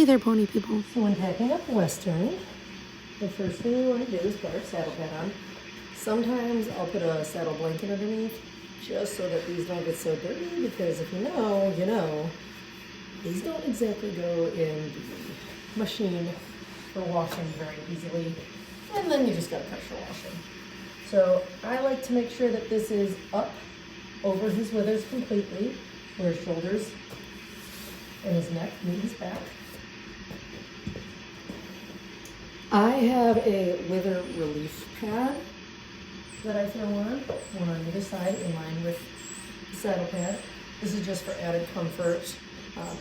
Hey there, pony people. So when packing up Western, the first thing we want to do is put our saddle pad on. Sometimes I'll put a saddle blanket underneath just so that these don't get so dirty, because if you know, these don't exactly go in the machine for washing very easily, and then you just gotta pressure wash them. So I like to make sure that this is up over his withers completely, where his shoulders and his neck meet his back. I have a wither relief pad that I throw on, one on either side in line with the saddle pad. This is just for added comfort.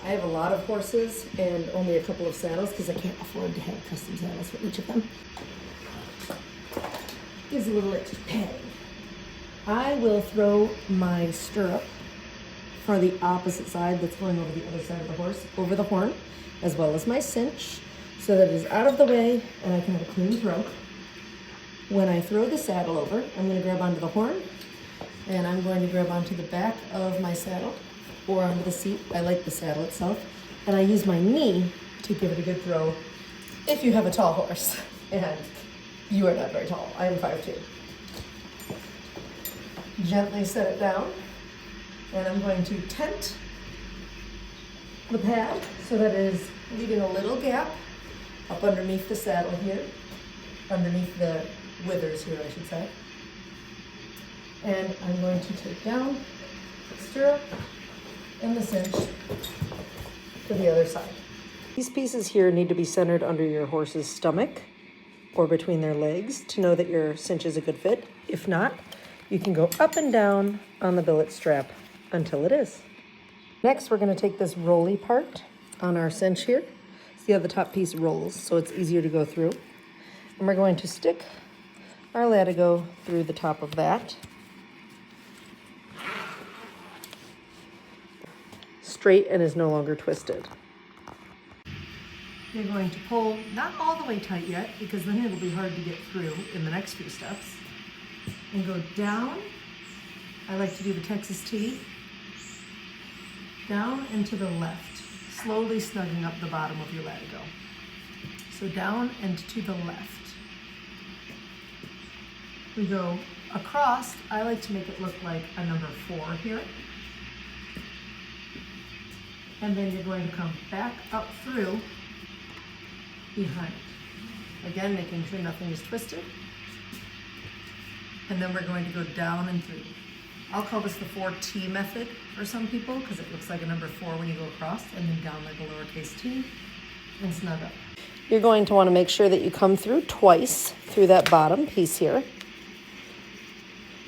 I have a lot of horses and only a couple of saddles because I can't afford to have custom saddles for each of them. Gives a little extra padding. I will throw my stirrup for the opposite side that's going over the other side of the horse, over the horn, as well as my cinch, so that it is out of the way and I can have a clean throw. When I throw the saddle over, I'm going to grab onto the horn and I'm going to grab onto the back of my saddle or onto the seat. I like the saddle itself. And I use my knee to give it a good throw if you have a tall horse. And you are not very tall. I am 5'2". Gently set it down. And I'm going to tent the pad so that it is leaving a little gap up underneath the saddle here, underneath the withers here, I should say. And I'm going to take down the stirrup and the cinch to the other side. These pieces here need to be centered under your horse's stomach or between their legs to know that your cinch is a good fit. If not, you can go up and down on the billet strap until it is. Next, we're going to take this rolly part on our cinch here. See how the top piece rolls, so it's easier to go through. And we're going to stick our latigo through the top of that. Straight and is no longer twisted. You're going to pull, not all the way tight yet, because then it'll be hard to get through in the next few steps. And go down. I like to do the Texas T. Down and to the left, slowly snugging up the bottom of your latigo. So down and to the left. We go across. I like to make it look like a number 4 here. And then you're going to come back up through behind. Again, making sure nothing is twisted. And then we're going to go down and through. I'll call this the 4T method for some people because it looks like a number 4 when you go across, and then down like a lowercase t and snug up. You're going to want to make sure that you come through twice through that bottom piece here.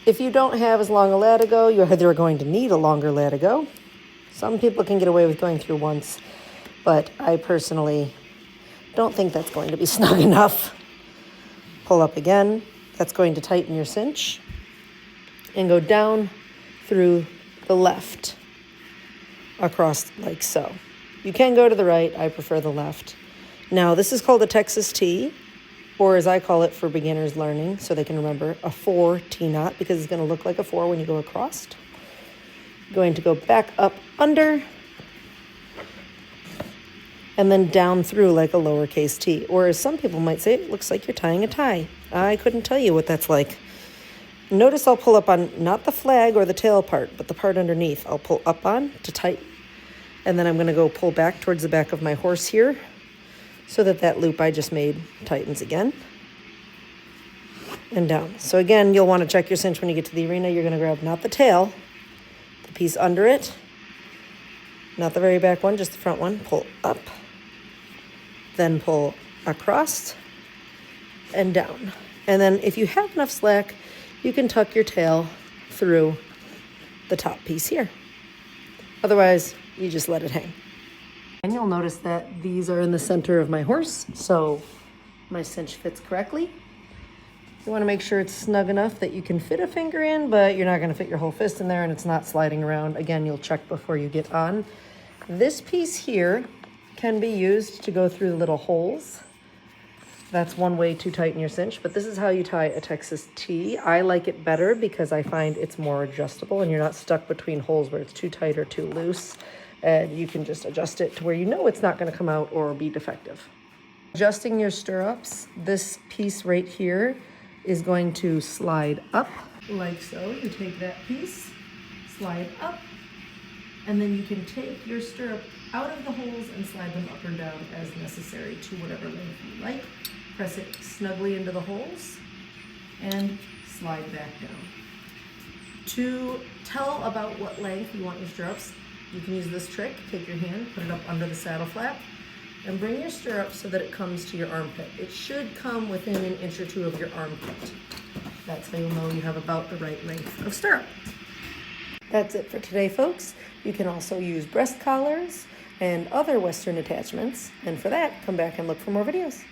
If you don't have as long a latigo, you're either going to need a longer latigo. Some people can get away with going through once, but I personally don't think that's going to be snug enough. Pull up again. That's going to tighten your cinch. And go down through the left across like so. You can go to the right. I prefer the left. Now, this is called a Texas T, or as I call it for beginners learning, so they can remember, a 4 T-knot, because it's going to look like a 4 when you go across. Going to go back up under and then down through like a lowercase t, or as some people might say, it looks like you're tying a tie. I couldn't tell you what that's like. Notice I'll pull up on not the flag or the tail part, but the part underneath. I'll pull up on to tighten, and then I'm going to go pull back towards the back of my horse here so that that loop I just made tightens again and down. So again, you'll want to check your cinch when you get to the arena. You're going to grab not the tail, the piece under it, not the very back one, just the front one. Pull up, then pull across and down. And then if you have enough slack, you can tuck your tail through the top piece here. Otherwise, you just let it hang. And you'll notice that these are in the center of my horse, so my cinch fits correctly. You want to make sure it's snug enough that you can fit a finger in, but you're not going to fit your whole fist in there and it's not sliding around. Again, you'll check before you get on. This piece here can be used to go through the little holes. That's one way to tighten your cinch, but this is how you tie a Texas T. I like it better because I find it's more adjustable and you're not stuck between holes where it's too tight or too loose. and you can just adjust it to where you know it's not going to come out or be defective. Adjusting your stirrups, this piece right here is going to slide up like so. You take that piece, slide up, and then you can take your stirrup out of the holes and slide them up or down as necessary to whatever length you like. Press it snugly into the holes and slide back down. To tell about what length you want your stirrups, you can use this trick. Take your hand, put it up under the saddle flap, and bring your stirrup so that it comes to your armpit. It should come within an inch or two of your armpit. That's how you'll know you have about the right length of stirrup. That's it for today, folks. You can also use breast collars and other Western attachments. And for that, come back and look for more videos.